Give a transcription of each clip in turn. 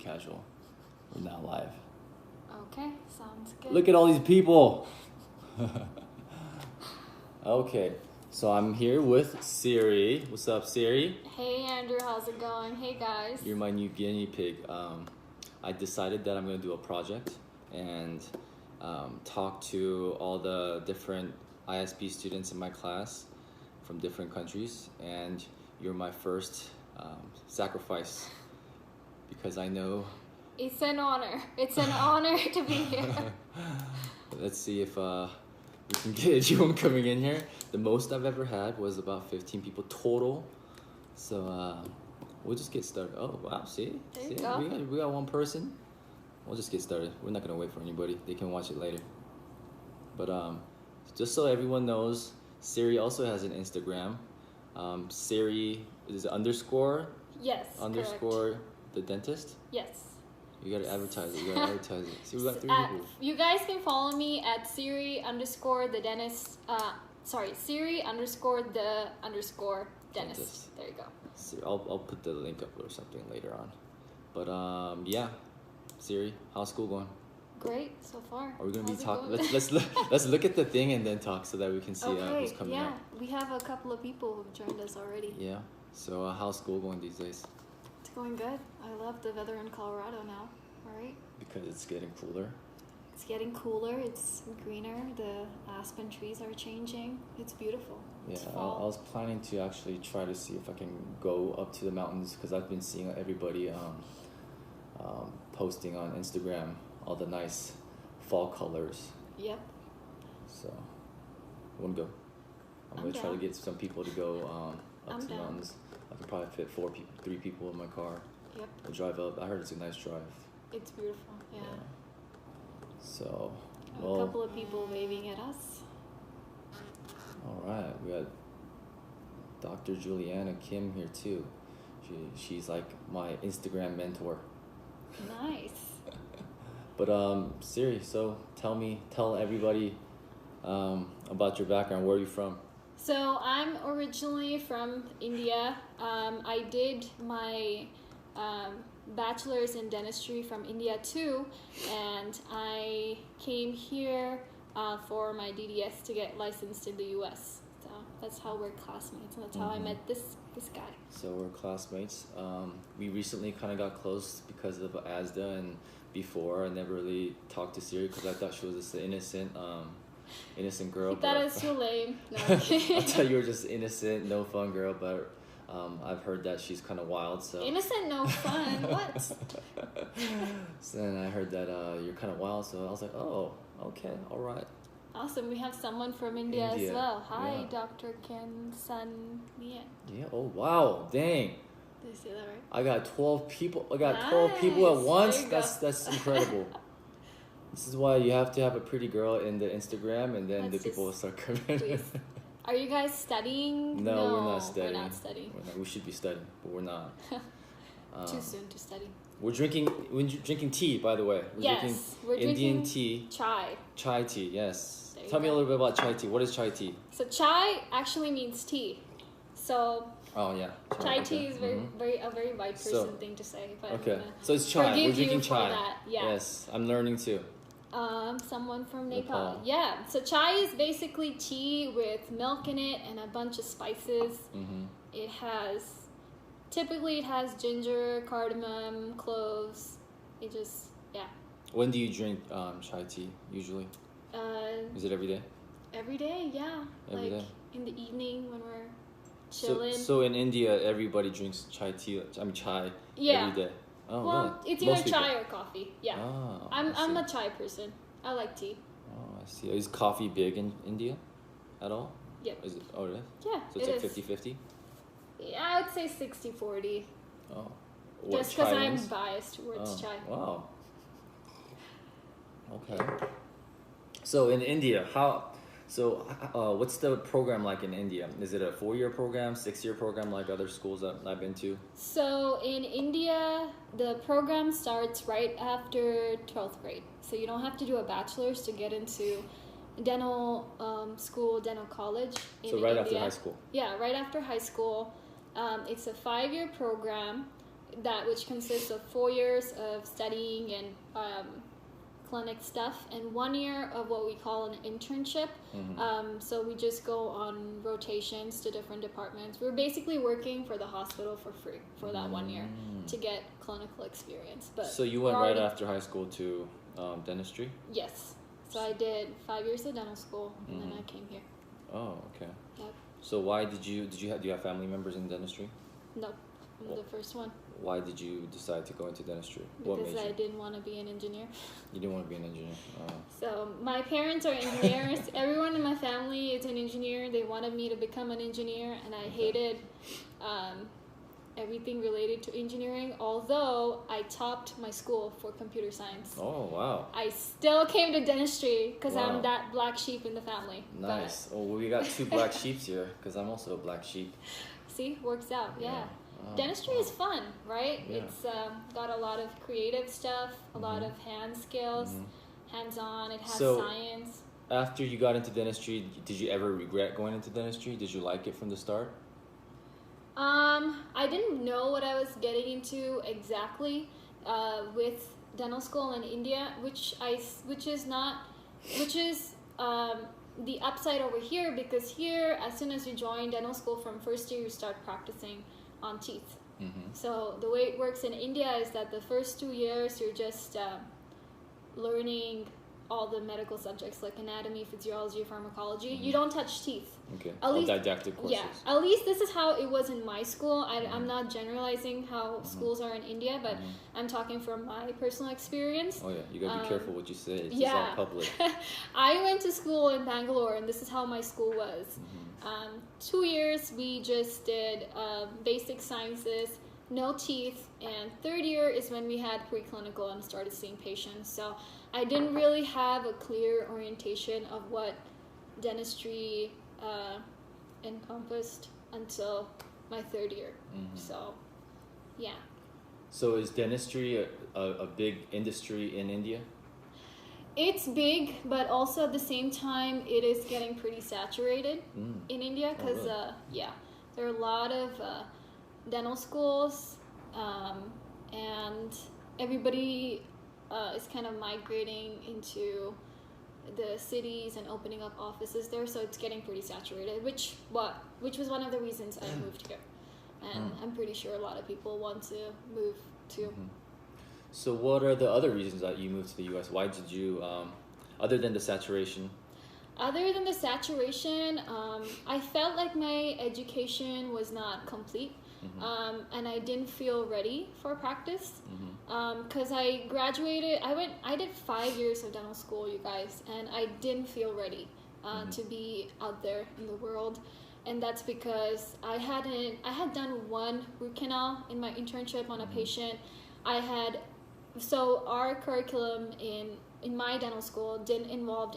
casual. We're not live. Okay, sounds good. Look at all these people. Okay, so I'm here with Siri. What's up, Siri? Hey Andrew, how's it going? Hey guys. You're my new guinea pig. I decided that I'm going to do a project and talk to all the different ISB students in my class from different countries, and you're my first sacrifice because I know It's an honor. It's an honor to be here. let's see if we can get anyone coming in here. The most I've ever had was about 15 people total, so we'll just get started. Oh wow, see, There you go. we got one person. We'll just get started. We're not gonna wait for anybody. They can watch it later. But just so everyone knows, Siri also has an Instagram. Siri is it underscore Yes. underscore Correct. the dentist. Yes. You gotta advertise it. You gotta advertise it. See, we got 3 people. You guys can follow me at Siri underscore the dentist. Siri underscore the underscore dentist. There you go. Siri, I'll put the link up or something later on. But yeah, Siri, how's school going? Great so far. Are we gonna How's be it talking? going? Let's look at the thing and then talk so that we can see Okay, who's coming yeah, up. we have a couple of people who've joined us already. Yeah. So how's school going these days? It's going good. I love the weather in Colorado now. All right. Because it's getting cooler. It's getting cooler. It's greener. The aspen trees are changing. It's beautiful. Yeah, It's I fall. was planning to actually try to see if I can go up to the mountains because I've been seeing everybody posting on Instagram all the nice fall colors. Yep. So, I want to go. I'm going to try to down. get some people to go up I'm to the down. mountains. I could probably fit 3 people in my car. Yep. We'll drive up. I heard it's a nice drive. It's beautiful. Yeah. So, A well, couple of people waving at us. all right. We got Dr. Juliana Kim here too. She's like my Instagram mentor. Nice. But Siri, so tell everybody about your background. Where are you from? So I'm originally from India. I did my bachelor's in dentistry from India too, and I came here for my DDS to get licensed in the U.S. So that's how we're classmates, and that's how I met this guy. So we're classmates. We recently kind of got close because of ASDA, and before I never really talked to Siri because I thought she was just an innocent girl. That is so lame. No, I thought you were just innocent, no fun girl, but I've heard that she's kind of wild. So innocent, no fun. What? So then I heard that you're kind of wild, so I was like, oh, okay, all right. Awesome. We have someone from India as India, well. Hi, yeah. Dr. Ken San Mian. Yeah. Oh wow, dang. Did I say that right? I got 12 people. I got 12 people at Nice. once. There you go. That's incredible. This is why you have to have a pretty girl in the Instagram, and then Let's the people will just- start coming. Please. Are you guys studying? No, we're not studying. We're not studying. We should be studying, but we're not. Too soon to study. We're drinking tea, by the way. Yes, we're Indian drinking tea, chai. chai tea. Yes. There you Tell me a go. little bit about chai tea. What is chai tea? So chai actually means tea. So Oh yeah. chai okay. tea is a very white person So- thing to say. But Okay, I'm gonna so it's chai. We're forgive you drinking for chai. that. Yeah. Yes, I'm learning too. Someone from Nepal. Nepal. Yeah. So chai is basically tea with milk in it and a bunch of spices. Mm-hmm. It has ginger, cardamom, cloves. It just When do you drink chai tea usually? Is it every day? Every day, yeah. Every like day? in the evening when we're chilling. So in India, everybody drinks chai tea. Chai Yeah. every day. Oh, well, really? it's either Most people. chai or coffee. Yeah. Oh, I'm I see. a chai person. I like tea. Oh, I see. Is coffee big in India at all? Yep. Is it? Oh, it is? Yeah, So it's it like is. 50-50? Yeah, I would say 60-40. Oh. What, Just because chai I'm wins? biased towards Oh, chai. wow. Okay. So in India, what's the program like in India? Is it a 4-year program, 6-year program like other schools that I've been to? So in India, the program starts right after 12th grade. So you don't have to do a bachelor's to get into dental school, dental college in So right India. after high school. Yeah, right after high school. It's a 5-year program. which consists of 4 years of studying and clinic stuff and 1 year of what we call an internship. So we just go on rotations to different departments. We're basically working for the hospital for free for that 1 year to get clinical experience. But so you went right after high school to dentistry? Yes. So I did 5 years of dental school and then I came here. Oh, okay. Yep. So why do you have family members in dentistry? No, I'm the first one. Why did you decide to go into dentistry? What Because made you? I didn't want to be an engineer. You didn't want to be an engineer. Oh. So my parents are engineers. Everyone in my family is an engineer. They wanted me to become an engineer, and I hated everything related to engineering. Although I topped my school for computer science. Oh, wow. I still came to dentistry because Wow. I'm that black sheep in the family. Nice. Oh, well, we got two black sheeps here because I'm also a black sheep. See, works out. Yeah. Oh, Dentistry is fun, right? Yeah. It's got a lot of creative stuff, a lot of hand skills, hands-on. It has So- science. After you got into dentistry, did you ever regret going into dentistry? Did you like it from the start? I didn't know what I was getting into exactly with dental school in India, which is the upside over here, because here, as soon as you join dental school from first year, you start practicing on teeth. So the way it works in India is that the first 2 years you're just learning all the medical subjects like anatomy, physiology, pharmacology. You don't touch teeth. Okay. At least, didactic courses. yeah, at least this is how it was in my school. I'm not generalizing how schools are in India, but I'm talking from my personal experience. Oh yeah, you gotta be careful what you say. It's yeah. all public. I went to school in Bangalore, and this is how my school was. 2 years we just did basic sciences, no teeth, and third year is when we had preclinical and started seeing patients. So I didn't really have a clear orientation of what dentistry encompassed until my third year. So, yeah. So is dentistry a big industry in India? It's big, but also at the same time, it is getting pretty saturated in India because, really? there are a lot of dental schools, and everybody is kind of migrating into the cities and opening up offices there, so it's getting pretty saturated, which was one of the reasons I moved here. And I'm pretty sure a lot of people want to move too. So what are the other reasons that you moved to the U.S.? Why did you, other than the saturation? Other than the saturation, I felt like my education was not complete, and I didn't feel ready for practice. Because I graduated, I did 5 years of dental school, you guys, and I didn't feel ready to be out there in the world. And that's because I had done one root canal in my internship on a patient. So our curriculum in my dental school didn't involve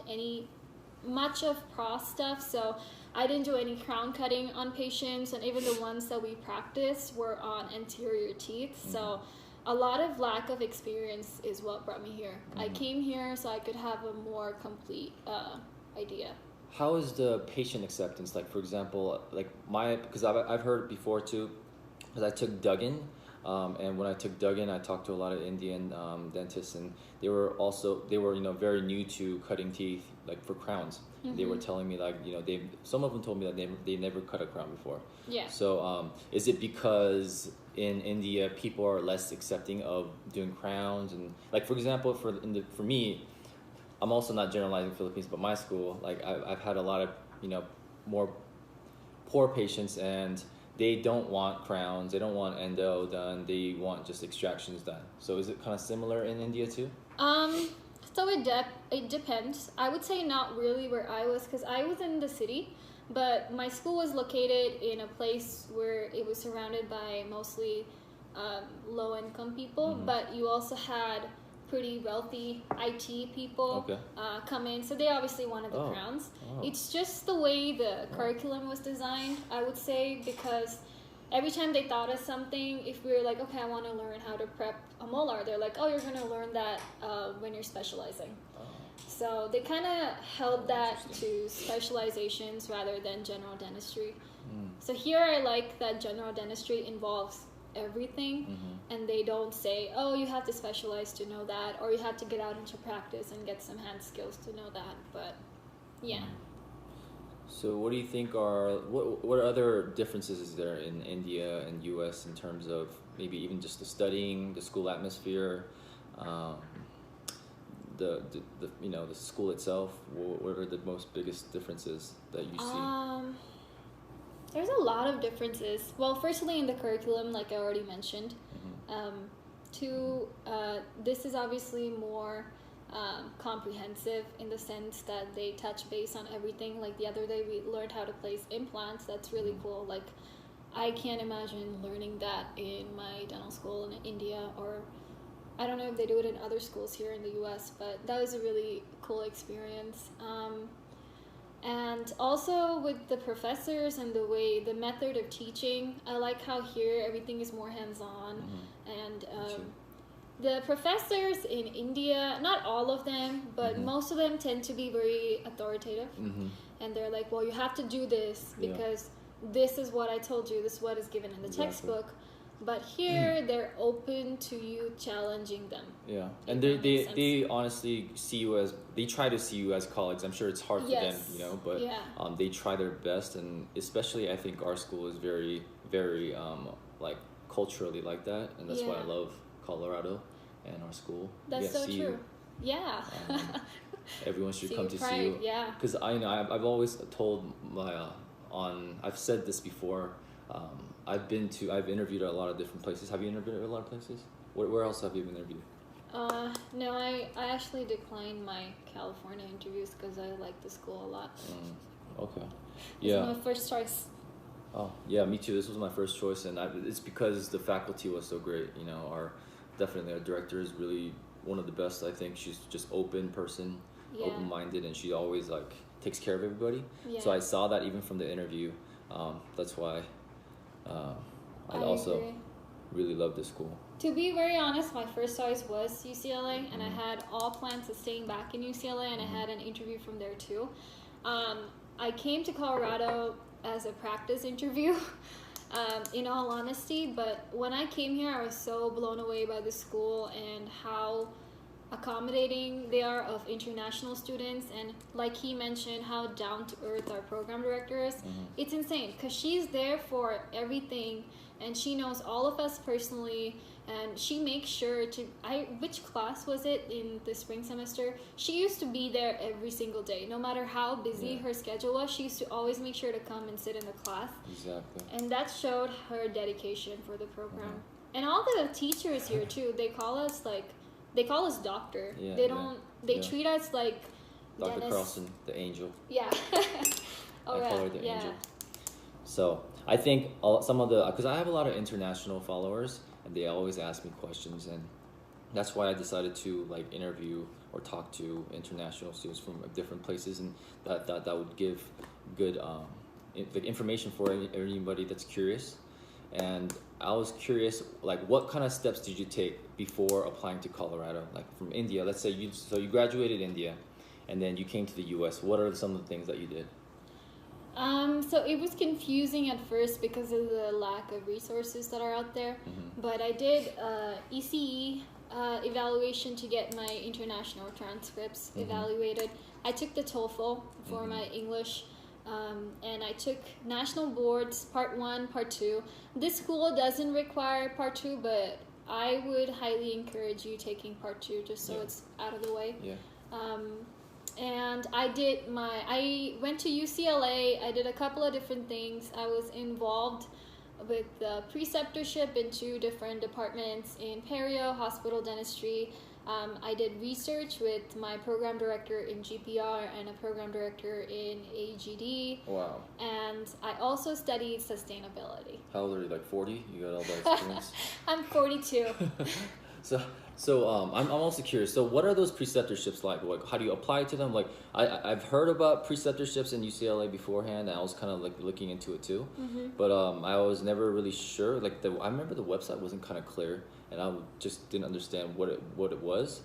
much of pro stuff, so I didn't do any crown cutting on patients, and even the ones that we practiced were on anterior teeth. So a lot of lack of experience is what brought me here. I came here so I could have a more complete idea. How is the patient acceptance? Like, for example, because I've heard before too, because I took Duggan, and when I took Duggan, I talked to a lot of Indian dentists, and they were very new to cutting teeth, like for crowns. They were telling me some of them told me that they never cut a crown before. Yeah. So is it because in India people are less accepting of doing crowns, and like for example for me, I'm also not generalizing Philippines, but my school, like I've had a lot of more poor patients, and they don't want crowns, they don't want endo done, they want just extractions done. So is it kind of similar in India too? So it depends. I would say not really where I was, because I was in the city, but my school was located in a place where it was surrounded by mostly low-income people, but you also had pretty wealthy IT people come in, so they obviously wanted the crowns. It's just the way the curriculum was designed, I would say, because every time they thought of something, if we were like, okay, I want to learn how to prep a molar, they're like, oh, you're going to learn that when you're specializing. So they kind of held that to specializations rather than general dentistry. So here I like that general dentistry involves everything, and they don't say, oh, you have to specialize to know that, or you have to get out into practice and get some hand skills to know that. But yeah. So what do you think are what other differences is there in India and US in terms of maybe even just the studying, the school atmosphere, the the school itself? What are the most biggest differences that you see? There's a lot of differences. Well, firstly, in the curriculum, like I already mentioned. This is obviously more comprehensive in the sense that they touch base on everything. Like the other day, we learned how to place implants. That's really cool. Like, I can't imagine learning that in my dental school in India, or I don't know if they do it in other schools here in the US, but that was a really cool experience. And also with the professors and the method of teaching, I like how here everything is more hands-on. And the professors in India, not all of them, but most of them tend to be very authoritative. And they're like, well, you have to do this because this is what I told you, this is what is given in the textbook. But here, they're open to you challenging them. Yeah, and they honestly see you as, they try to see you as colleagues. I'm sure it's hard for them, but they try their best, and especially I think our school is very, very like culturally like that, and that's why I love Colorado and our school. That's so true. Yeah. Everyone should come to see you. Yeah. Because I've always told I've said this before. I've interviewed at a lot of different places. Have you interviewed at a lot of places? Where else have you been interviewed? No, I actually declined my California interviews because I like the school a lot. Okay. It was my first choice. Oh, yeah, me too. This was my first choice, and it's because the faculty was so great. Our director is really one of the best. I think she's just open-minded, and she always takes care of everybody. Yeah. So I saw that even from the interview. That's why I also agree. Really love this school. To be very honest, my first choice was UCLA, and I had all plans of staying back in UCLA, and I had an interview from there too. I came to Colorado as a practice interview, in all honesty, but when I came here, I was so blown away by the school and how accommodating they are of international students, and like he mentioned, how down to earth our program director is. It's insane because she's there for everything, and she knows all of us personally, and she makes sure to which class was it in the spring semester? She used to be there every single day, no matter how busy her schedule was. She used to always make sure to come and sit in the class. Exactly. And that showed her dedication for the program. And all the teachers here too, they call us doctor. They treat us like Dr. Carlson, the angel. Yeah. I call her the angel. So I think because I have a lot of international followers, and they always ask me questions, and that's why I decided to interview or talk to international students from different places, and that would give good information for anybody that's curious. And I was curious, what kind of steps did you take before applying to Colorado? From India, let's say you graduated India, and then you came to the U.S. What are some of the things that you did? So it was confusing at first because of the lack of resources that are out there. But I did ECE evaluation to get my international transcripts evaluated. I took the TOEFL for my English. And I took national boards, part 1, part 2. This school doesn't require part 2, but I would highly encourage you taking part 2 just so it's out of the way. And I went to UCLA. I did a couple of different things. I was involved with the Preceptorship in 2 different departments in perio, hospital dentistry. I did research with my program director in GPR and a program director in AGD. Wow. And I also studied sustainability. How old are you, 40? You got all that experience? I'm 42. So I'm also curious. So what are those preceptorships like? How do you apply to them? I've heard about preceptorships in UCLA beforehand, and I was kind of looking into it too. But I was never really sure. I remember the website wasn't kind of clear, and I just didn't understand what it was.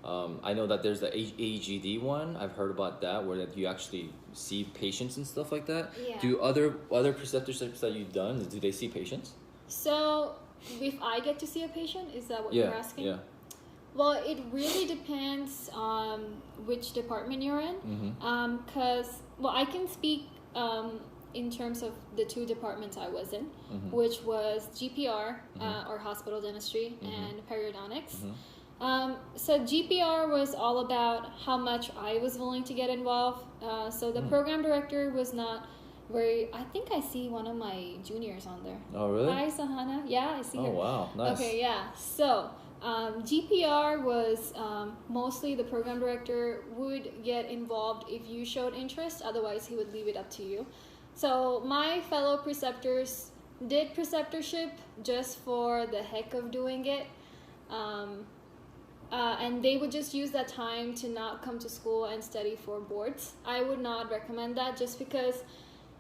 I know that there's the AGD one. I've heard about that, where you actually see patients and stuff like that. Yeah. Do other preceptorships that you've done, do they see patients? So if I get to see a patient, is that what Yeah, you're asking? yeah. Well, it really depends on which department you're in. Because, I can speak in terms of the two departments I was in, which was GPR, or hospital dentistry, and periodontics. So GPR was all about how much I was willing to get involved. So the program director was not very. I think I see one of my juniors on there. Oh, really? Hi, Sahana. Yeah, I see her. Oh, wow. Nice. Okay, yeah. So GPR was mostly the program director would get involved if you showed interest. Otherwise, he would leave it up to you. So my fellow preceptors did preceptorship just for the heck of doing it. And they would just use that time to not come to school and study for boards. I would not recommend that, just because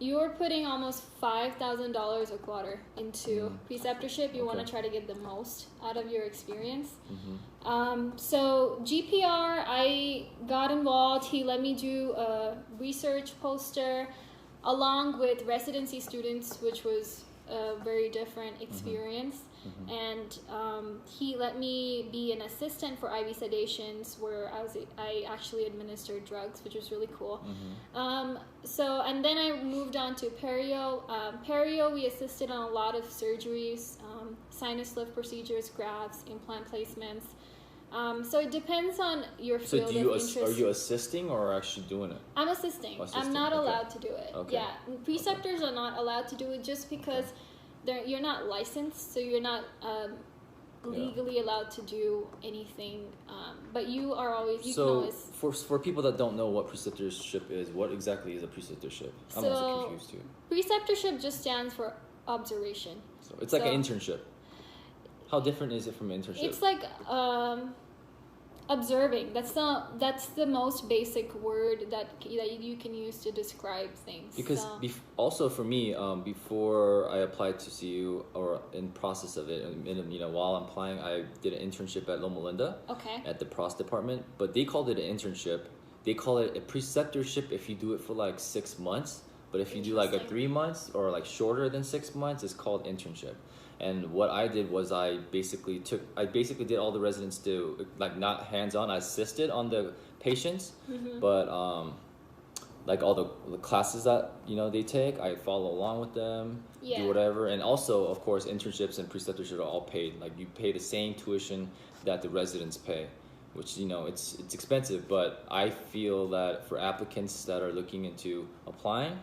you're putting almost $5,000 a quarter into preceptorship. You want to try to get the most out of your experience. So GPR, I got involved. He let me do a research poster along with residency students, which was a very different experience. And he let me be an assistant for IV sedations, where I actually administered drugs, which was really cool. So, and then I moved on to perio. Perio, we assisted on a lot of surgeries, sinus lift procedures, grafts, implant placements. So it depends on your field of interest. Are you assisting or actually doing it? I'm assisting. I'm not allowed to do it. Okay. Yeah, preceptors are not allowed to do it, just because you're not licensed, so you're not legally allowed to do anything. But you are always. You can always. For people that don't know what preceptorship is, what exactly is a preceptorship? I'm also confused too. Preceptorship just stands for observation. So it's like an internship. How different is it from an internship? It's like observing. That's the most basic word that you can use to describe things. Because also for me, before I applied to CU, or in process of it, and while I'm applying, I did an internship at Loma Linda. Okay. At the pros department, but they called it an internship. They call it a preceptorship if you do it for like 6 months. But if you do like a 3 months or like shorter than 6 months, it's called internship. And what I did was I basically did all the residents do, like, not hands-on. I assisted on the patients, but like all the classes that they take, I follow along with them, do whatever. And also, of course, internships and preceptorship are all paid. Like, you pay the same tuition that the residents pay, which it's expensive. But I feel that for applicants that are looking into applying,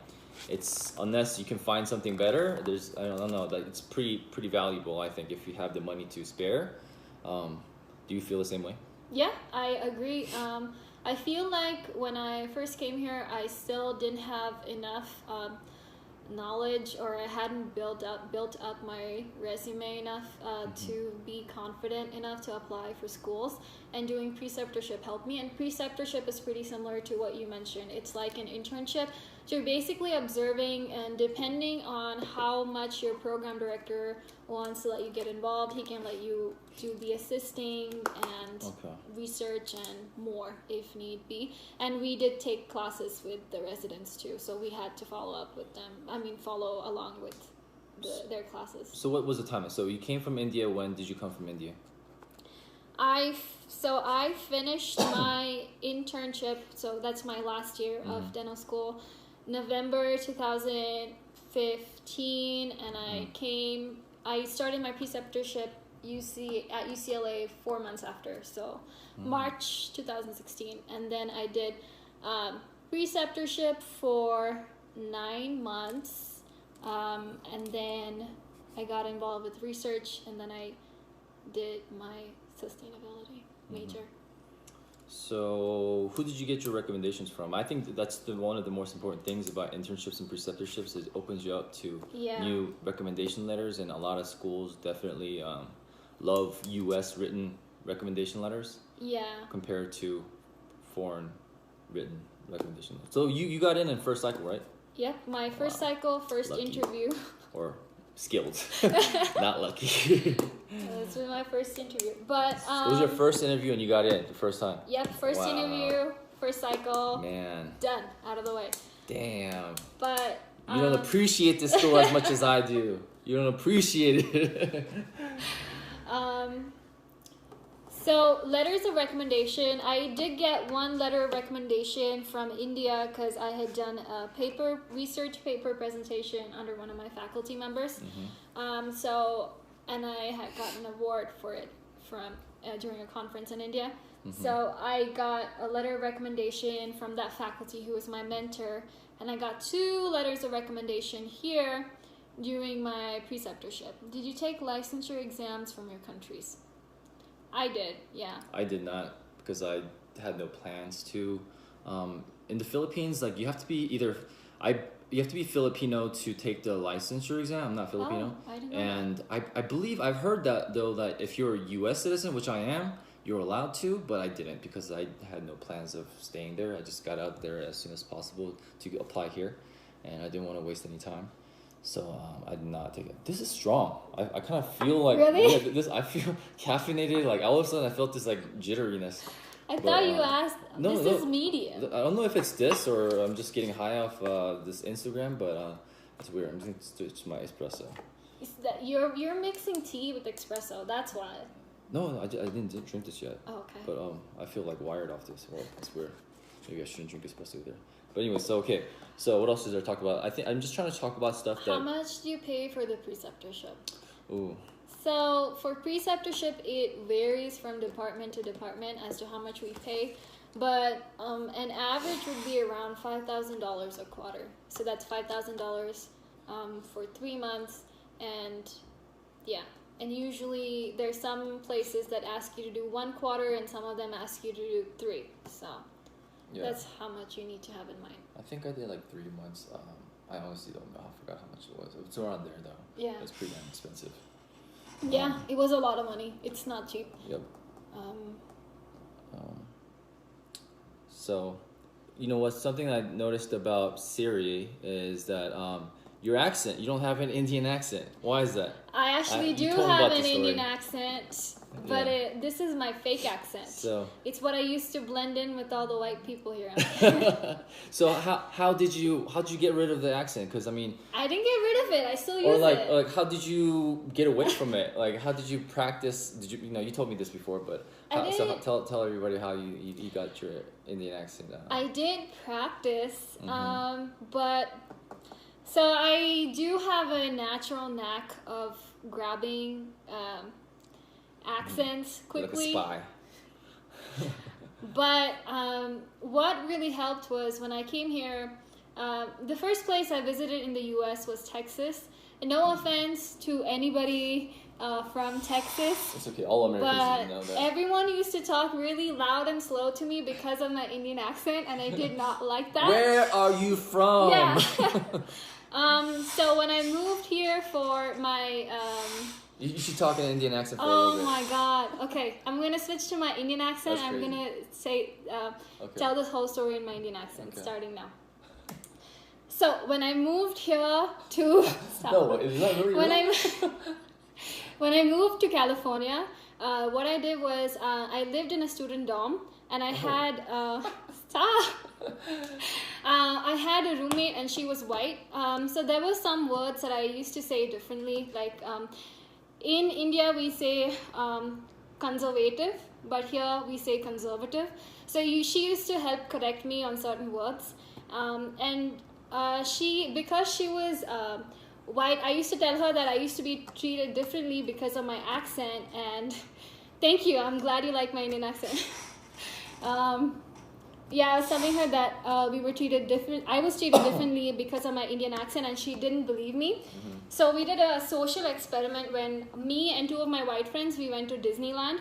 it's, unless you can find something better, I don't know, that it's pretty valuable, I think, if you have the money to spare. Do you feel the same way? Yeah, I agree. I feel like when I first came here, I still didn't have enough knowledge, or I hadn't built up my resume enough to be confident enough to apply for schools. And doing preceptorship helped me. And preceptorship is pretty similar to what you mentioned. It's like an internship. So you're basically observing, and depending on how much your program director wants to let you get involved, he can let you do the assisting and research and more if need be. And we did take classes with the residents too, so we had to follow along with their classes. So what was the time? So you came from India. When did you come from India? I finished my internship, so that's my last year of dental school, November 2015, and I started my preceptorship at UCLA 4 months after, so March 2016, and then I did preceptorship for 9 months, and then I got involved with research, and then I did my sustainability major. So who did you get your recommendations from? I think that's one of the most important things about internships and preceptorships, is it opens you up to new recommendation letters, and a lot of schools definitely love US written recommendation letters compared to foreign written recommendation letters. So you got in first cycle, right? Yep, my first cycle, first lucky. Interview. Or skilled. Not lucky. This was my first interview. But it was your first interview and you got in the first time? Yep, first interview, first cycle. Man. Done, out of the way. Damn. But you don't appreciate this school as much as I do. You don't appreciate it. So letters of recommendation. I did get one letter of recommendation from India because I had done a research paper presentation under one of my faculty members. And I had got an award for it from during a conference in India. So I got a letter of recommendation from that faculty who was my mentor, and I got 2 letters of recommendation here during my preceptorship. Did you take licensure exams from your countries? I did, yeah. I did not, because I had no plans to. In the Philippines, like you have to be Filipino to take the licensure exam. I'm not Filipino. Oh, I didn't know and that. I believe I've heard that though, that if you're a US citizen, which I am, you're allowed to, but I didn't because I had no plans of staying there. I just got out there as soon as possible to apply here, and I didn't want to waste any time. So I did not take it. This is strong. I kind of feel like really? I feel caffeinated. Like all of a sudden, I felt this like jitteriness. I thought you asked. No, this is medium. I don't know if it's this or I'm just getting high off this Instagram, but it's weird. I'm just gonna switch my espresso. Is that you're mixing tea with espresso? That's why. No, I didn't drink this yet. Oh, okay. But I feel like wired off this. Well, it's weird. Maybe I shouldn't drink espresso either. But anyway, so okay. So what else is there to talk about? I think I'm just trying to talk about stuff that. How much do you pay for the preceptorship? Ooh. So for preceptorship, it varies from department to department as to how much we pay, but an average would be around $5,000 a quarter. So that's $5,000 for 3 months, and yeah. And usually there's some places that ask you to do 1 quarter, and some of them ask you to do 3. So that's how much you need to have in mind. I think I did like 3 months. I honestly don't know. I forgot how much it was. It's around there though. Yeah. It's pretty damn expensive. Yeah, it was a lot of money. It's not cheap. Yep. So, you know what? Something I noticed about Siri is that your accent. You don't have an Indian accent. Why is that? I actually do have an Indian accent, but this is my fake accent. So it's what I used to blend in with all the white people here. So how did you get rid of the accent? Because I mean, I didn't get rid of it. I still use it. Or like how did you get away from it? Like how did you practice? Did you told me this before, but tell everybody how you got your Indian accent down. I did practice, but. So I do have a natural knack of grabbing accents quickly. Like a spy. But what really helped was when I came here, the first place I visited in the U.S. was Texas. And no offense to anybody from Texas. It's okay, all Americans know that. Everyone used to talk really loud and slow to me because of my Indian accent, and I did not like that. Where are you from? Yeah. So when I moved here for my you should talk in an Indian accent for a little bit. Oh my god. Okay, I'm gonna switch to my Indian accent. That's I'm crazy. gonna say tell this whole story in my Indian accent starting now. So when I moved here to when I moved to California, what I did was I lived in a student dorm, and I had I had a roommate, and she was white. So there were some words that I used to say differently. Like in India we say conservative, but here we say conservative. So she used to help correct me on certain words, and because she was white, I used to tell her that I used to be treated differently because of my accent. And thank you, I'm glad you like my Indian accent. I was telling her that we were treated different. I was treated differently because of my Indian accent, and she didn't believe me. So we did a social experiment when me and 2 of my white friends, we went to Disneyland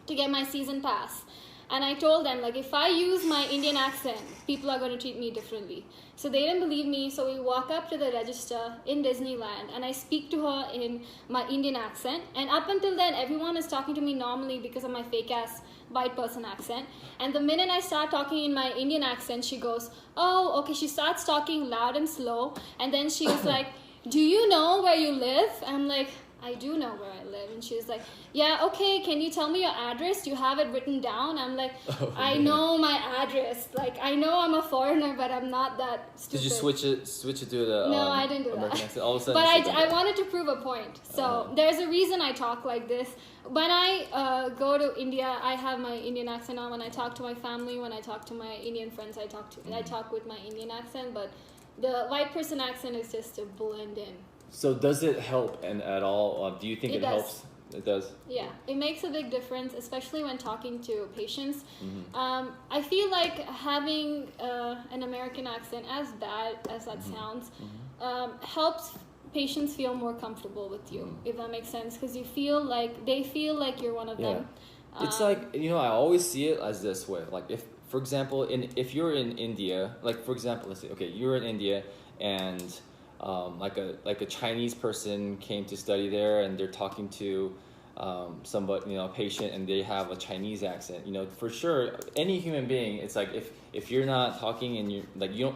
to get my season pass. And I told them, like, if I use my Indian accent, people are going to treat me differently. So they didn't believe me. So we walk up to the register in Disneyland, and I speak to her in my Indian accent. And up until then, everyone is talking to me normally because of my fake-ass white person accent. And the minute I start talking in my Indian accent, she goes, oh, okay. She starts talking loud and slow. And then she was like, do you know where you live? I'm like, I do know where I live. And she was like, yeah, okay, can you tell me your address? Do you have it written down? I'm like, I know my address. Like, I know I'm a foreigner, but I'm not that stupid. Did you switch it to the No, I didn't do American that. accent? All of a sudden, But I wanted to prove a point. So there's a reason I talk like this. When I go to India, I have my Indian accent on. When I talk to my family, when I talk to my Indian friends, I talk with my Indian accent. But the white person accent is just to blend in. So does it help at all? Do you think it helps? It does. Yeah, it makes a big difference, especially when talking to patients. I feel like having an American accent, as bad as that sounds, helps patients feel more comfortable with you, if that makes sense, because they feel like you're one of them. It's like, I always see it as this way. Like if, for example, if you're in India, like for example, let's say, okay, you're in India and like a Chinese person came to study there and they're talking to somebody, a patient, and they have a Chinese accent. For sure, any human being, it's like if you're not talking and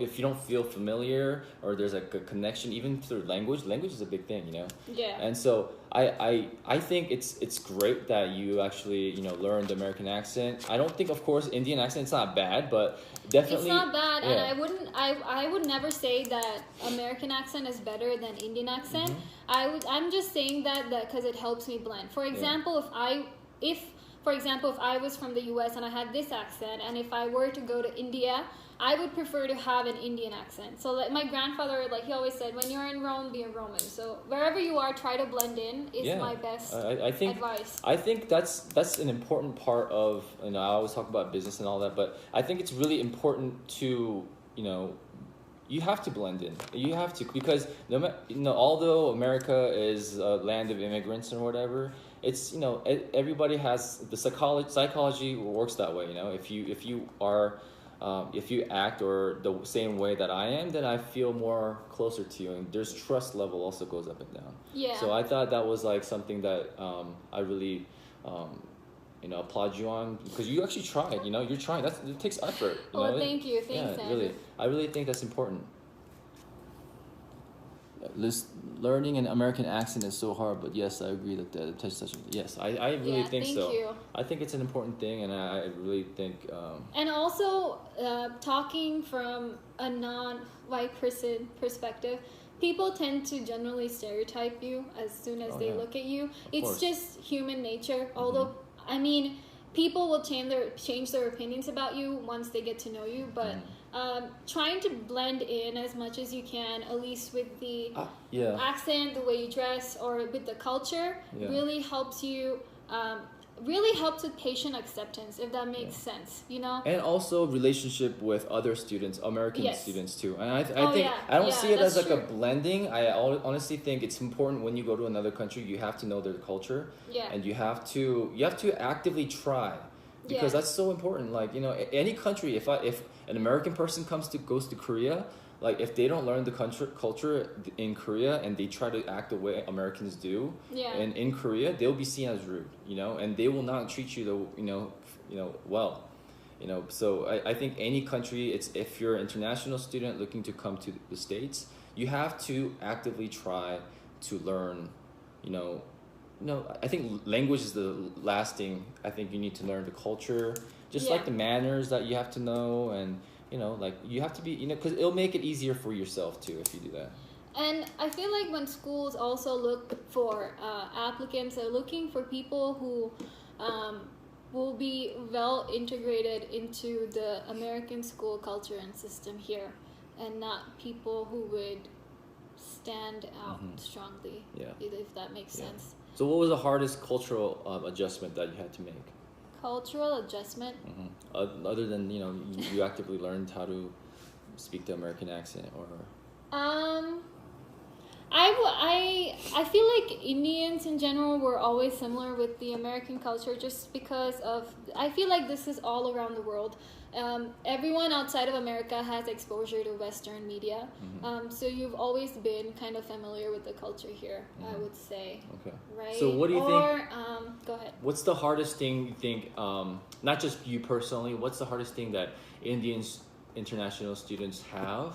if you don't feel familiar or there's like a connection, even through language is a big thing, Yeah. And so I think it's great that you actually learned the American accent. I don't think, of course, Indian accent, it's not bad, but definitely it's not bad. And I would never say that American accent is better than Indian accent. I'm just saying that because it helps me blend. For example, if I was from the US and I had this accent, and if I were to go to India, I would prefer to have an Indian accent. So like my grandfather, he always said, when you're in Rome, be a Roman. So wherever you are, try to blend in is my best advice. I think that's an important part of, I always talk about business and all that, but I think it's really important to, you have to blend in. You have to, because although America is a land of immigrants or whatever, it's everybody has the psychology works that way. If you are if you act or the same way that I am, then I feel more closer to you, and there's trust level also goes up and down. Yeah. So I thought that was like something that I really applaud you on, because you actually tried. You're trying. It takes effort. Well, thank you. Thanks, yeah, really. I really think that's important. Learning an American accent is so hard, but yes, I agree that the touch. Yes, I really think so. Thank you. I think it's an important thing, and I really think. And also, talking from a non-white person perspective, people tend to generally stereotype you as soon as they look at you. It's just human nature. Although, I mean, people will change their opinions about you once they get to know you, but. Trying to blend in as much as you can, at least with the accent, the way you dress, or with the culture, really helps you. Really helps with patient acceptance, if that makes sense, And also relationship with other students, American students too. And I think I don't see it as like a blending. I honestly think it's important when you go to another country, you have to know their culture, and you have to actively try. Because that's so important. Like, any country, if an American person goes to Korea, like if they don't learn the culture in Korea and they try to act the way Americans do, and in Korea, they'll be seen as rude, and they will not treat you well. So I think any country, if you're an international student looking to come to the States, you have to actively try to learn, I think language is the last thing. I think you need to learn the culture, just like the manners that you have to know, and like you have to be, because it'll make it easier for yourself too if you do that. And I feel like when schools also look for applicants, they're looking for people who will be well integrated into the American school culture and system here, and not people who would stand out strongly. If that makes sense. So what was the hardest cultural adjustment that you had to make? Cultural adjustment? Other than, you actively learned how to speak the American accent, or... I feel like Indians in general were always similar with the American culture, just because of... I feel like this is all around the world. Everyone outside of America has exposure to Western media, so you've always been kind of familiar with the culture here, I would say. Okay. Right? So what do you think... go ahead. What's the hardest thing you think, not just you personally, what's the hardest thing that Indians international students have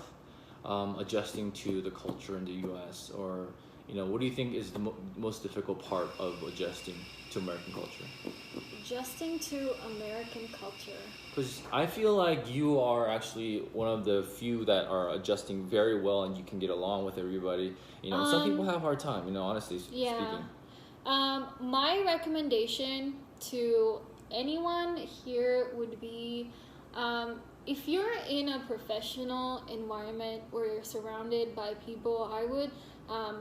adjusting to the culture in the U.S. or what do you think is the most difficult part of adjusting to American culture? Adjusting to American culture. Because I feel like you are actually one of the few that are adjusting very well and you can get along with everybody. Some people have a hard time, honestly speaking. My recommendation to anyone here would be, if you're in a professional environment where you're surrounded by people, I would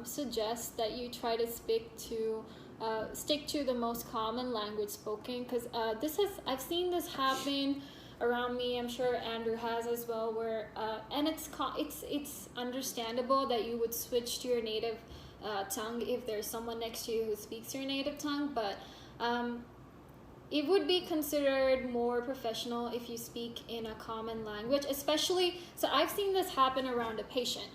suggest that you try to stick to the most common language spoken, because I've seen this happen around me. I'm sure Andrew has as well, where and it's understandable that you would switch to your native tongue if there's someone next to you who speaks your native tongue, but it would be considered more professional if you speak in a common language, especially, so I've seen this happen around a patient.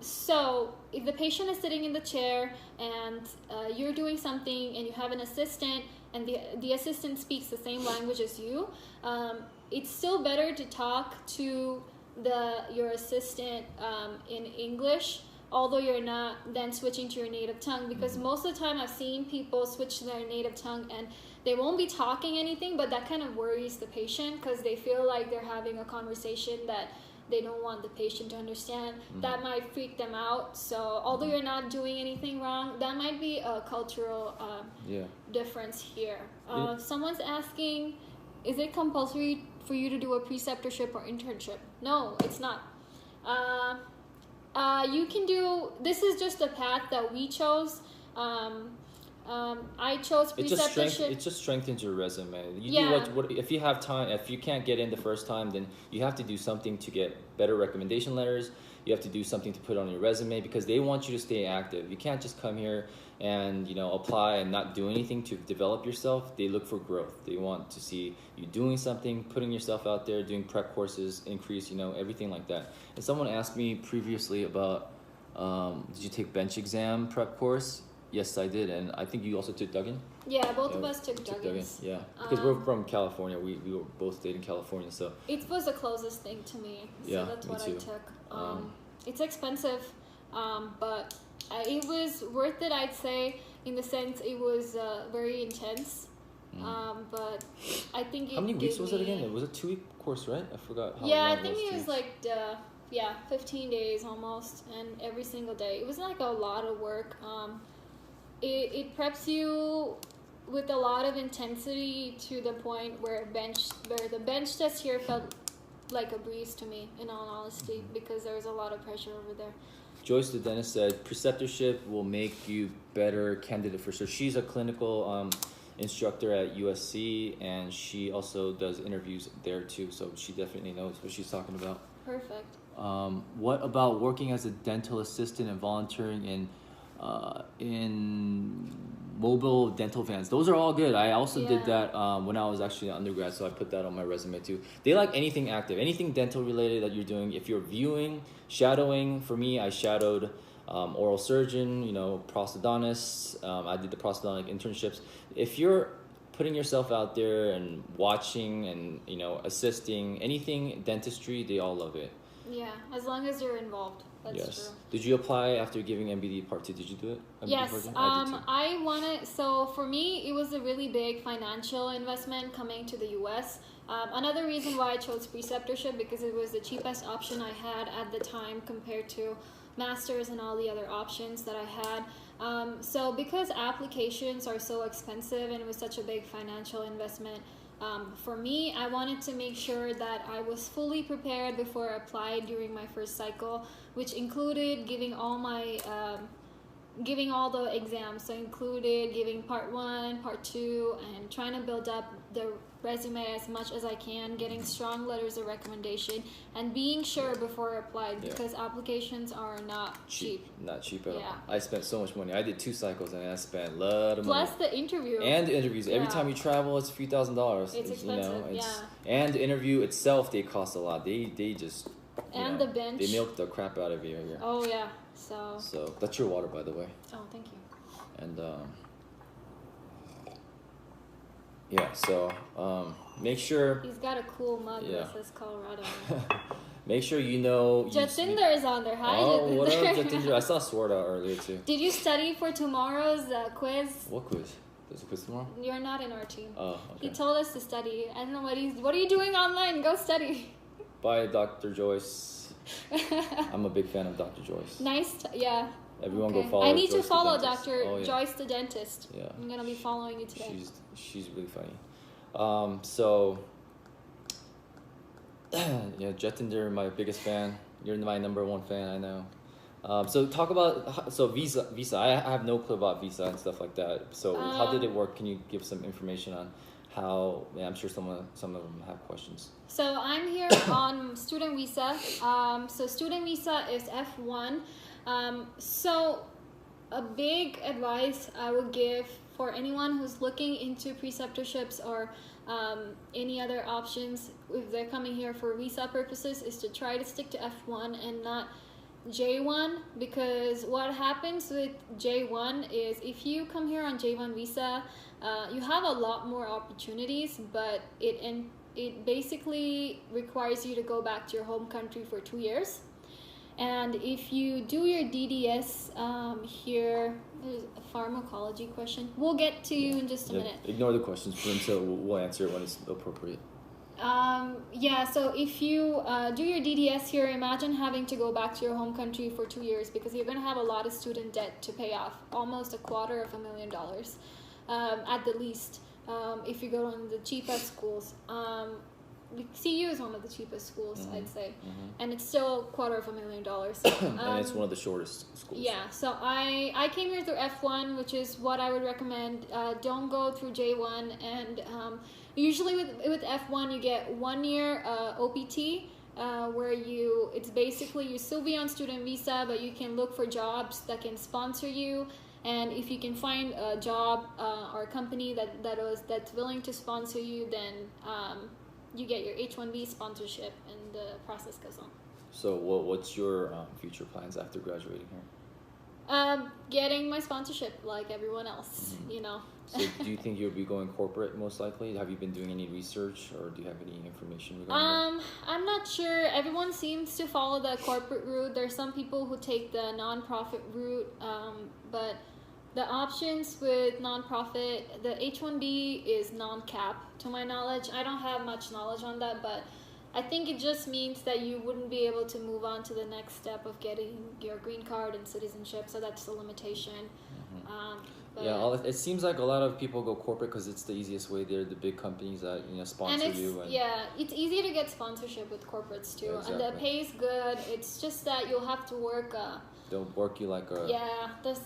So if the patient is sitting in the chair and you're doing something and you have an assistant and the assistant speaks the same language as you, it's still better to talk to your assistant in English, although you're not then switching to your native tongue, because most of the time I've seen people switch to their native tongue and they won't be talking anything, but that kind of worries the patient because they feel like they're having a conversation that they don't want the patient to understand. That might freak them out. So although you're not doing anything wrong, that might be a cultural difference here. Someone's asking, is it compulsory for you to do a preceptorship or internship? No, it's not. You can do, this is just the path that we chose. I chose preceptorship. It just strengthens your resume. Do what if you have time. If you can't get in the first time, then you have to do something to get better recommendation letters. You have to do something to put on your resume because they want you to stay active. You can't just come here and apply and not do anything to develop yourself. They look for growth. They want to see you doing something, putting yourself out there, doing prep courses, increase, everything like that. And someone asked me previously about, did you take bench exam prep course? Yes, I did, and I think you also took Duggan? Yeah, both of us took Duggan's. Yeah, because we're from California. We were both stayed in California, so... It was the closest thing to me, so that's what I took. It's expensive, but it was worth it, I'd say, in the sense it was very intense. But I think it How many weeks was it again? It was a 2-week course, right? I forgot how long I think it was like 15 days almost, and every single day. It was like a lot of work. It preps you with a lot of intensity to the point where the bench test here felt like a breeze to me, in all honesty, because there was a lot of pressure over there. Joyce the dentist said preceptorship will make you better candidate for. So she's a clinical instructor at USC, and she also does interviews there too. So she definitely knows what she's talking about. Perfect. What about working as a dental assistant and volunteering in mobile dental vans? Those are all good. I also did that when I was actually an undergrad, so I put that on my resume too. They like anything active, anything dental related that you're doing. If you're viewing, shadowing, for me, I shadowed oral surgeon, prosthodontists. I did the prosthodontic internships. If you're putting yourself out there and watching and assisting, anything dentistry, they all love it. Yeah, as long as you're involved. That's true. Did you apply after giving MBD Part 2? Did you do it? Yes. I wanted, so for me, it was a really big financial investment coming to the U.S. Another reason why I chose preceptorship, because it was the cheapest option I had at the time compared to masters and all the other options that I had. So because applications are so expensive and it was such a big financial investment, for me, I wanted to make sure that I was fully prepared before I applied during my first cycle, which included giving all the exams. So included giving part 1, part 2, and trying to build up the resume as much as I can, getting strong letters of recommendation, and being sure before I applied, because applications are not cheap. Not cheap at all. I spent so much money. I did 2 cycles and I spent a lot of money. Plus the interview. And the interviews. Every time you travel, it's a few $1,000s. It's expensive, And the interview itself, they cost a lot. They just... And the bench. They milk the crap out of you here. Oh, yeah. So that's your water, by the way. Oh, thank you. And make sure... He's got a cool mug that says Colorado. make sure you know. Jatinder is on there. Hi, oh, what up, Jatinder? Jatinder? I saw Swarta earlier too. Did you study for tomorrow's quiz? What quiz? There's a quiz tomorrow? You're not in our team. Oh, okay. He told us to study. I don't know what are you doing online? Go study. Bye, Dr. Joyce. I'm a big fan of Dr. Joyce. Nice. Yeah. Everyone Okay. go follow. I need Joyce to follow the dentist. Dr. Oh, yeah. Joyce the dentist. Yeah. I'm gonna be following you today. She's really funny. So yeah, Jetinder, my biggest fan. You're my number one fan, I know. So talk about visa. I have no clue about visa and stuff like that. So how did it work? Can you give some information on how? Yeah, I'm sure some of them have questions. So I'm here on student visa. So student visa is F1. So a big advice I would give for anyone who's looking into preceptorships or any other options if they're coming here for visa purposes is to try to stick to F1 and not J1, because what happens with J1 is if you come here on J1 visa, you have a lot more opportunities, but it basically requires you to go back to your home country for 2 years. And if you do your DDS here, there's a pharmacology question. We'll get to you in just a minute. Ignore the questions for until we'll answer it when it's appropriate. So if you do your DDS here, imagine having to go back to your home country for 2 years because you're going to have a lot of student debt to pay off, almost $250,000 at the least, if you go to the cheapest schools. CU is one of the cheapest schools, I'd say, and it's still $250,000. And it's one of the shortest schools. Yeah, so I came here through F1, which is what I would recommend. Don't go through J1, and usually with F1 you get 1 year OPT, where it's basically you still be on student visa, but you can look for jobs that can sponsor you. And if you can find a job or a company that's willing to sponsor you, then you get your H-1B sponsorship, and the process goes on. So what's your future plans after graduating here? Getting my sponsorship like everyone else, you know. So do you think you'll be going corporate most likely? Have you been doing any research, or do you have any information regarding that? I'm not sure. Everyone seems to follow the corporate route. There's some people who take the nonprofit route, but the options with nonprofit, the H-1B is non-cap, to my knowledge. I don't have much knowledge on that, but I think it just means that you wouldn't be able to move on to the next step of getting your green card and citizenship, so that's the limitation. It seems like a lot of people go corporate because it's the easiest way. They're the big companies that sponsor you. It's easy to get sponsorship with corporates too, Exactly. and the pay is good. It's just that you'll have to work. They'll work you like a...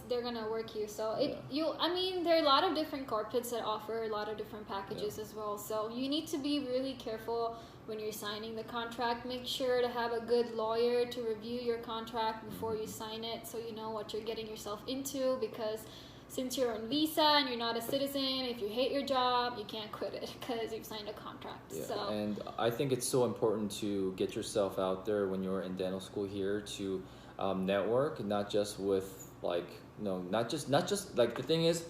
they're gonna work you. So there are a lot of different corporates that offer a lot of different packages as well. So you need to be really careful when you're signing the contract. Make sure to have a good lawyer to review your contract before you sign it, so you know what you're getting yourself into, because since you're on visa and you're not a citizen, if you hate your job, you can't quit it because you've signed a contract. Yeah. So. And I think it's so important to get yourself out there when you're in dental school here to network, not just with not just the thing is,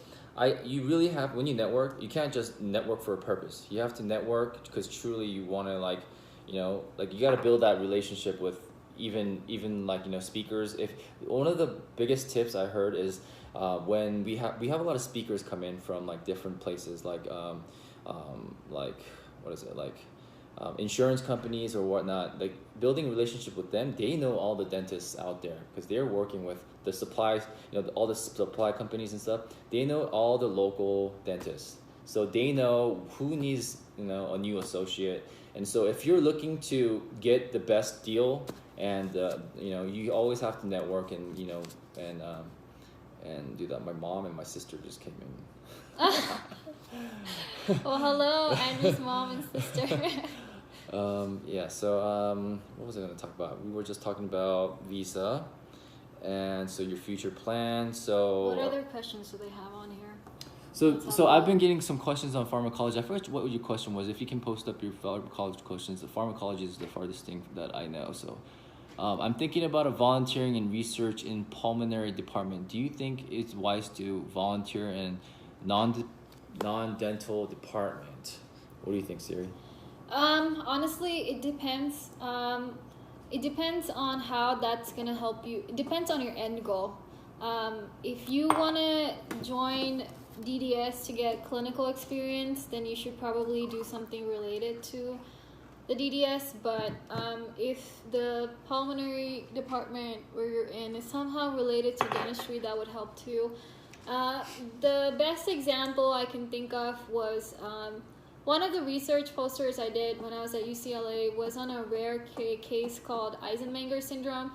you really have, when you network, you can't just network for a purpose. You have to network because truly you want to you got to build that relationship with even speakers. If one of the biggest tips I heard is when we have a lot of speakers come in from different places, insurance companies or whatnot, building a relationship with them. They know all the dentists out there because they're working with the supplies, all the supply companies and stuff. They know all the local dentists, so they know who needs a new associate. And so if you're looking to get the best deal, and you always have to network and and do that. My mom and my sister just came in. Well, hello, Andrew's mom and sister. What was I going to talk about? We were just talking about visa, and so your future plans. So what other questions do they have on here? So I've been getting some questions on pharmacology. I forgot what your question was. If you can post up your pharmacology questions. The pharmacology is the farthest thing that I know. So I'm thinking about volunteering in research in pulmonary department. Do you think it's wise to volunteer in non-dental department? What do you think, Siri? Honestly, it depends. it depends on how that's gonna help you. It depends on your end goal. If you wanna join DDS to get clinical experience, then you should probably do something related to the DDS. But if the pulmonary department where you're in is somehow related to dentistry, that would help too. The best example I can think of was one of the research posters I did when I was at UCLA was on a rare case called Eisenmenger syndrome.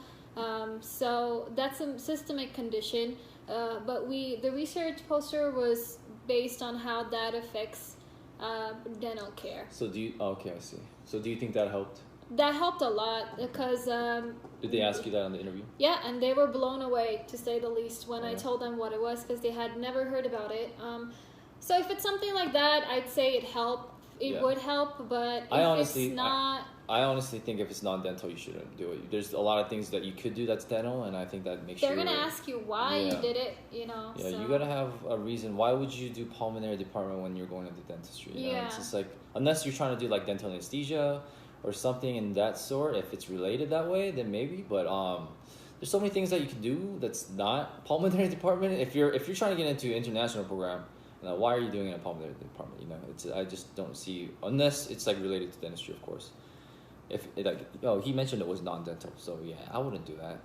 So that's a systemic condition, but the research poster was based on how that affects dental care. So okay, I see. So do you think that helped? That helped a lot because... Did they ask you that on the interview? Yeah, and they were blown away, to say the least, when I told them what it was, because they had never heard about it. So if it's something like that, I'd say it would help, but it's not... I honestly think if it's non-dental, you shouldn't do it. There's a lot of things that you could do that's dental, and I think that makes They're going to ask you why you did it, you know. Yeah, you got to have a reason. Why would you do pulmonary department when you're going into dentistry? You know? It's just like, unless you're trying to do like dental anesthesia or something in that sort, if it's related that way, then maybe. But there's so many things that you can do that's not pulmonary department. If you're trying to get into international program, why are you doing it in a pulmonary department? You know, I just don't see, unless it's like related to dentistry, of course. If it, like, he mentioned it was non-dental, so yeah, I wouldn't do that.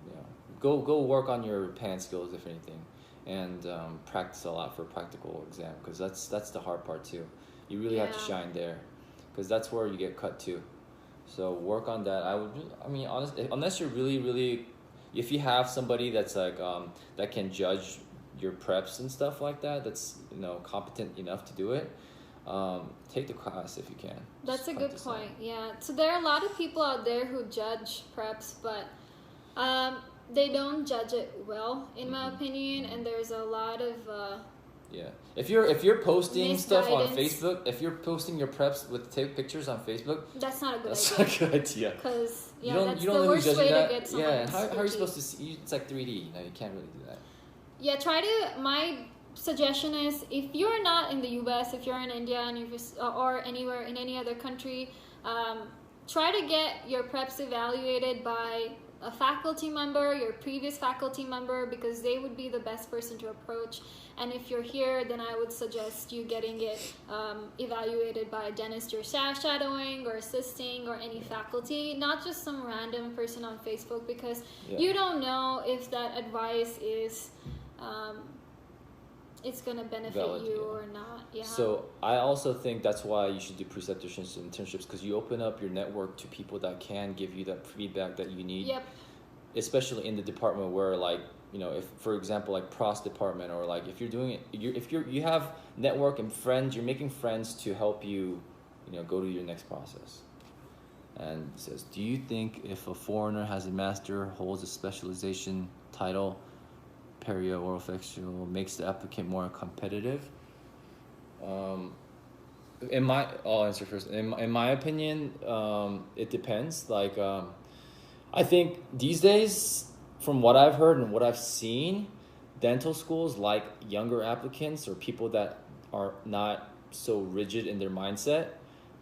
You know, go work on your pan skills if anything, and practice a lot for practical exam, because that's the hard part too. You really have to shine there, because that's where you get cut too. So work on that. Honestly, unless you're really, if you have somebody that's like that can judge your preps and stuff like that, that's competent enough to do it. Take the class if you can. That's a good point. Yeah. So there are a lot of people out there who judge preps, but they don't judge it well, in my opinion. And there's a lot of If you're posting stuff on Facebook, if you're posting your preps with pictures on Facebook, that's not a good idea. That's not a good idea. Because you don't that's the worst way that. to get someone. Yeah. And how are you supposed to see? It's like 3D. You can't really do that. Yeah. My suggestion is, if you're not in the US, if you're in India and or anywhere in any other country, try to get your preps evaluated by a faculty member, your previous faculty member, because they would be the best person to approach. And if you're here, then I would suggest you getting it evaluated by a dentist you're shadowing or assisting, or any faculty, not just some random person on Facebook, because you don't know if that advice is it's going to benefit you or not. Yeah. So I also think that's why you should do preceptorships and internships, because you open up your network to people that can give you that feedback that you need. Yep. Especially in the department where, like, if, for example, like pros department, or like if you're doing it, if you have network and friends, you're making friends to help you, go to your next process. And it says, do you think if a foreigner has a master, holds a specialization title, perio oropharyngeal, makes the applicant more competitive? I'll answer first. In my opinion, it depends. Like, I think these days, from what I've heard and what I've seen, dental schools like younger applicants or people that are not so rigid in their mindset,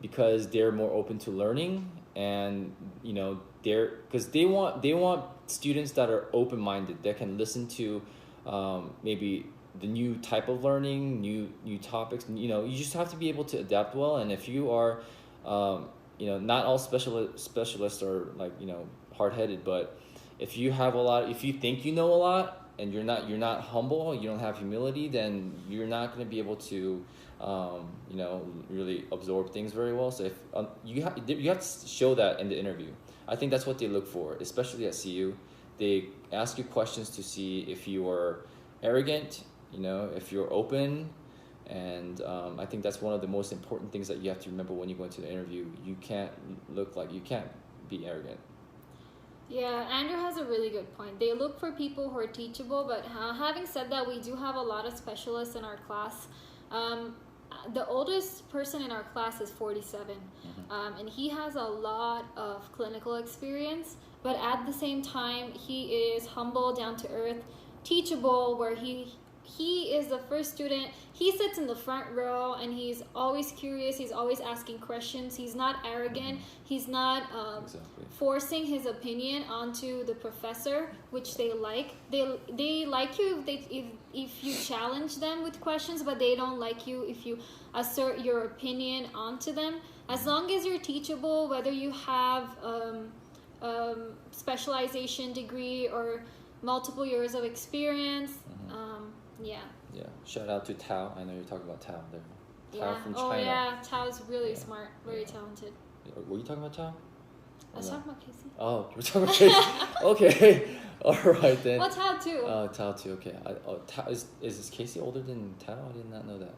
because they're more open to learning, and because they want students that are open-minded, that can listen to maybe the new type of learning, new topics. You just have to be able to adapt well. And if you are not all specialists are like hard-headed, but if you think you know a lot, and you're not humble, you don't have humility, then you're not going to be able to really absorb things very well. So if you have to show that in the interview. I think that's what they look for, especially at CU. They ask you questions to see if you are arrogant, if you're open, and I think that's one of the most important things that you have to remember when you go into the interview. You can't be arrogant. Yeah, Andrew has a really good point. They look for people who are teachable, but having said that, we do have a lot of specialists in our class. The oldest person in our class is 47, and he has a lot of clinical experience, but at the same time, he is humble, down to earth, teachable, where he he is the first student. He sits in the front row, and he's always curious. He's always asking questions. He's not arrogant. He's not forcing his opinion onto the professor, which they like. They like you if you challenge them with questions, but they don't like you if you assert your opinion onto them. As long as you're teachable, whether you have specialization degree or multiple years of experience. Yeah. Shout out to Tao. I know you're talking about Tao there. Tao from China. Oh yeah, Tao's really smart, very talented. Were you talking about Tao? I was talking about Casey. Oh, we're talking about Casey. Okay. All right then. Well, Tao too. Tao too. Okay. Tao, is Casey older than Tao? I did not know that.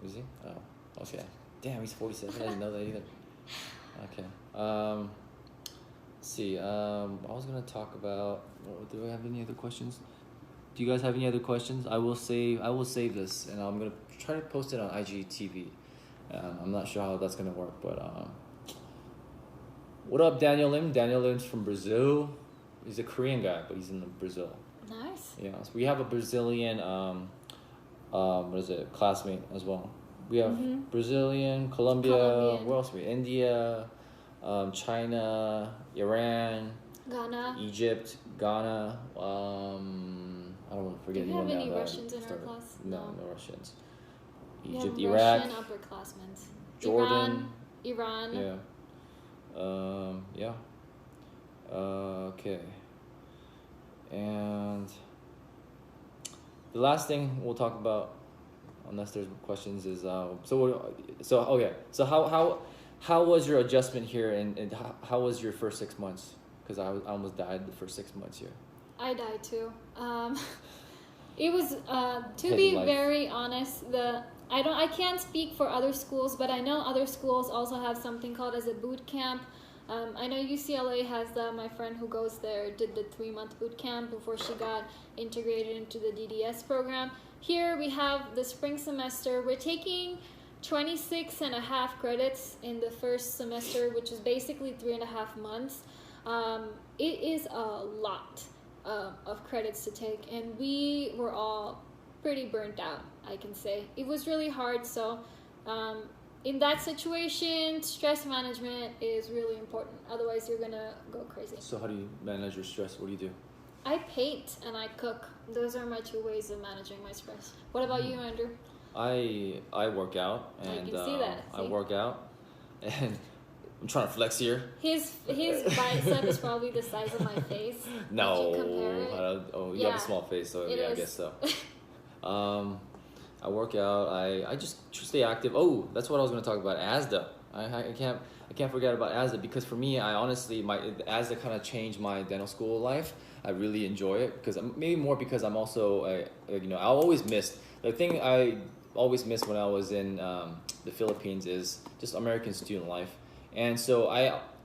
Is he? Oh, okay. Damn, he's 47. I didn't know that either. Okay. Let's see. I was gonna talk about. Do I have any other questions? Do you guys have any other questions? I will save this, and I'm gonna try to post it on IGTV. I'm not sure how that's gonna work, but what up, Daniel Lim? Daniel Lim's from Brazil. He's a Korean guy, but he's in Brazil. Nice. Yeah, so we have a Brazilian classmate as well. We have Brazilian, Colombia. Where else? India, China, Iran, Ghana, Egypt, Ghana. I don't want to forget anyone. Do we have any Russians in our class? No Russians. We Egypt, have Iraq, Russian upperclassmen. Jordan, Iran. Yeah. Okay. And the last thing we'll talk about, unless there's questions, is how was your adjustment here, and how was your first 6 months? Because I almost died the first 6 months here. I died too. It was to be very honest. I can't speak for other schools, but I know other schools also have something called as a boot camp. I know UCLA has my friend who goes there did the 3-month boot camp before she got integrated into the DDS program. Here we have the spring semester. We're taking 26.5 credits in the first semester, which is basically 3.5 months. It is a lot of credits to take, and we were all pretty burnt out, I can say. It was really hard, so in that situation, stress management is really important. Otherwise, you're gonna go crazy. So how do you manage your stress? What do you do? I paint and I cook. Those are my 2 ways of managing my stress. What about you, Andrew? I work out, and I can see that. I work out, and I'm trying to flex here. His bicep is probably the size of my face. No, Did you compare it? You have a small face, so yeah, I guess so. I work out. I just stay active. Oh, that's what I was going to talk about. ASDA. I can't forget about ASDA, because for me, I honestly, ASDA kind of changed my dental school life. I really enjoy it, because maybe more because I'm also I always missed the thing I always missed when I was in the Philippines is just American student life. And so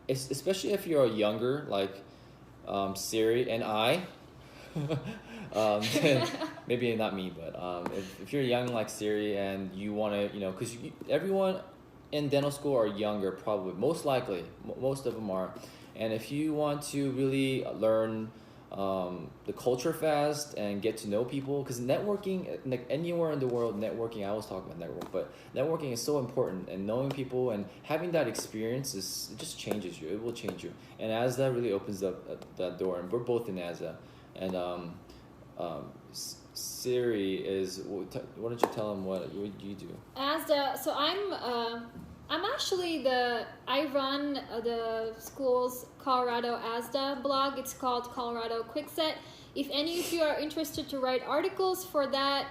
especially if you're younger, like Siri and I, maybe not me, but if you're young like Siri and you want to, because everyone in dental school are younger, probably, most likely, most of them are. And if you want to really learn the culture fast and get to know people, because networking, like anywhere in the world, networking, I always talk about network, but networking is so important, and knowing people and having that experience it just changes you. It will change you, and ASDA really opens up that door. And we're both in ASDA, and Siri is, why don't you tell them what you do? ASDA, so I'm actually I run the school's Colorado ASDA blog. It's called Colorado Quickset. If any of you are interested to write articles for that,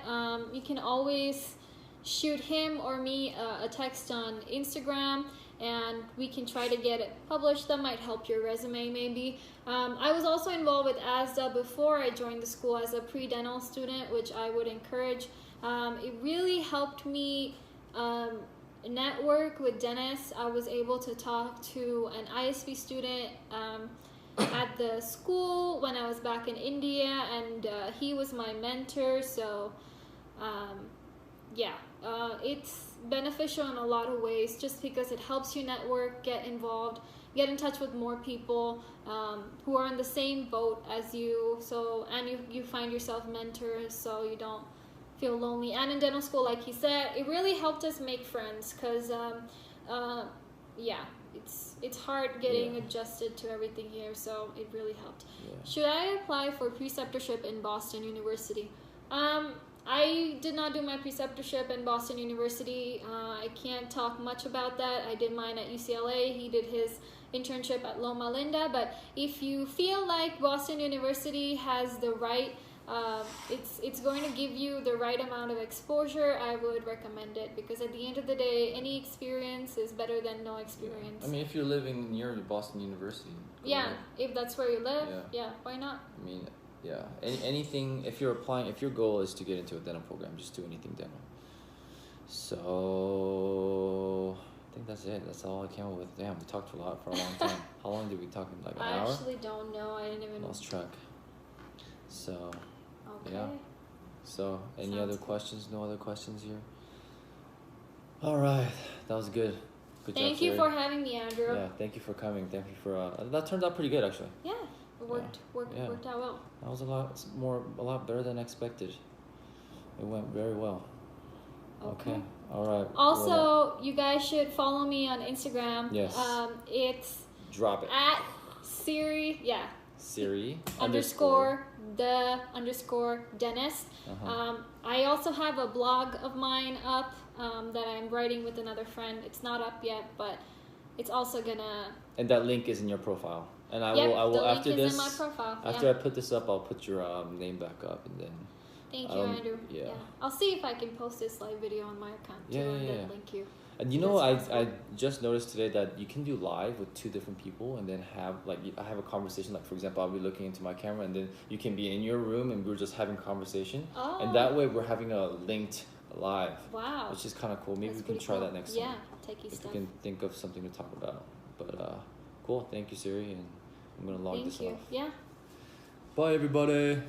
you can always shoot him or me a text on Instagram, and we can try to get it published. That might help your resume maybe. I was also involved with ASDA before I joined the school as a pre-dental student, which I would encourage. It really helped me network with dentists. I was able to talk to an ISP student at the school when I was back in India, and he was my mentor. So it's beneficial in a lot of ways, just because it helps you network, get involved, get in touch with more people who are in the same boat as you. So, and you find yourself mentors, so you don't feel lonely. And in dental school, like he said, it really helped us make friends, because it's hard getting adjusted to everything here, so it really helped. Should I apply for preceptorship in Boston University? I did not do my preceptorship in Boston University. I can't talk much about that. I did mine at UCLA. He did his internship at Loma Linda. But if you feel like Boston University has the right, it's going to give you the right amount of exposure, I would recommend it, because at the end of the day, any experience is better than no experience. I mean, if you're living near Boston University. If that's where you live, why not? I mean, anything, if you're applying, if your goal is to get into a dental program, just do anything dental. So I think that's it. That's all I came up with. Damn, we talked a lot for a long time. How long did we talk? Like an hour? I actually don't know. I didn't even lost track. So okay. So any other questions? No other questions here? All right, that was good. Good job, Thank you for having me, Andrew. Yeah, thank you for coming. Thank you for that turned out pretty good, actually. Yeah, it worked out well. That was a lot better than expected. It went very well. Okay. All right. Also, you guys should follow me on Instagram. Yes. It's drop it at Siri. Yeah. Siri _the _dentist. I also have a blog of mine up that I'm writing with another friend. It's not up yet, but it's also gonna. And that link is in your profile. And I will the after link this. is in my profile. After I put this up, I'll put your name back up, and then. Thank you, Andrew. Yeah. I'll see if I can post this live video on my account too, and then link you. And you know, I just noticed today that you can do live with 2 different people, and then have I have a conversation. Like, for example, I'll be looking into my camera, and then you can be in your room, and we're just having conversation. Oh. And that way, we're having a linked live. Wow. Which is kind of cool. Maybe we can try that next time. Yeah, techie stuff. If we can think of something to talk about. But cool. Thank you, Siri, and I'm gonna log this off. Yeah. Bye, everybody.